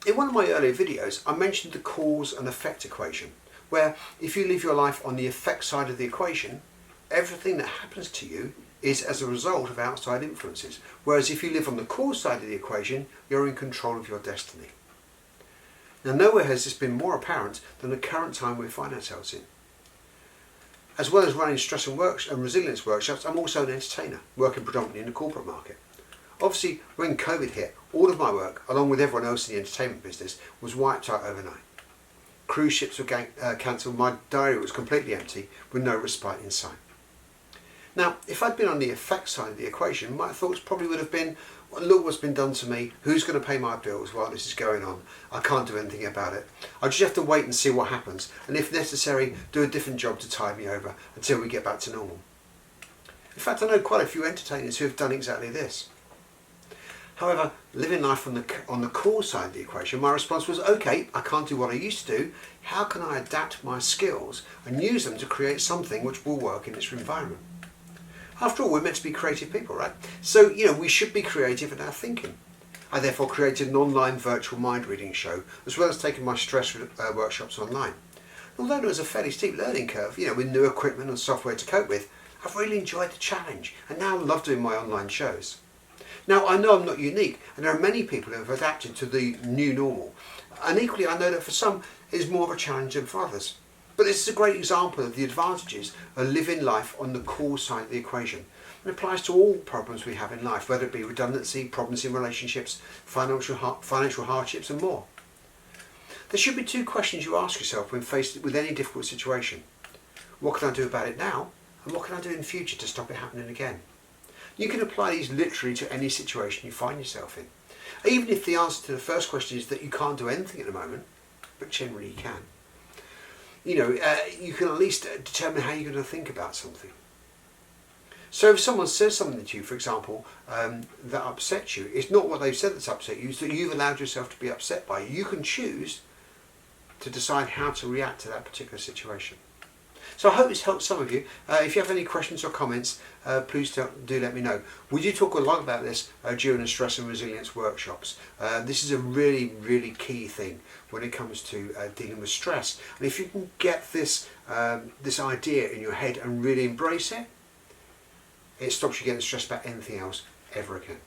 In one of my earlier videos, I mentioned the cause and effect equation, where if you live your life on the effect side of the equation, everything that happens to you is as a result of outside influences. Whereas if you live on the cause side of the equation, you're in control of your destiny. Now, nowhere has this been more apparent than the current time we find ourselves in. As well as running stress and resilience workshops, I'm also an entertainer, working predominantly in the corporate market. Obviously, when COVID hit, all of my work, along with everyone else in the entertainment business, was wiped out overnight. Cruise ships were cancelled, my diary was completely empty, with no respite in sight. Now, if I'd been on the effect side of the equation, my thoughts probably would have been, well, look what's been done to me, who's going to pay my bills while this is going on? I can't do anything about it. I just have to wait and see what happens, and if necessary, do a different job to tide me over until we get back to normal. In fact, I know quite a few entertainers who have done exactly this. However, living life on the cause side of the equation, my response was, okay, I can't do what I used to do. How can I adapt my skills and use them to create something which will work in this environment? After all, we're meant to be creative people, right? So, we should be creative in our thinking. I therefore created an online virtual mind reading show, as well as taking my stress workshops online. Although there was a fairly steep learning curve, with new equipment and software to cope with, I've really enjoyed the challenge, and now I love doing my online shows. Now, I know I'm not unique, and there are many people who have adapted to the new normal. And equally, I know that for some, it is more of a challenge than for others. But this is a great example of the advantages of living life on the cause side of the equation. It applies to all problems we have in life, whether it be redundancy, problems in relationships, financial hardships, and more. There should be two questions you ask yourself when faced with any difficult situation. What can I do about it now? And what can I do in the future to stop it happening again? You can apply these literally to any situation you find yourself in. Even if the answer to the first question is that you can't do anything at the moment, but generally you can. You can at least determine how you're going to think about something. So if someone says something to you, for example, that upsets you, it's not what they've said that's upset you, it's that you've allowed yourself to be upset by it. You can choose to decide how to react to that particular situation. So I hope it's helped some of you. If you have any questions or comments, please do let me know. We do talk a lot about this during the stress and resilience workshops. This is a really, really key thing when it comes to dealing with stress. And if you can get this idea in your head and really embrace it, it stops you getting stressed about anything else ever again.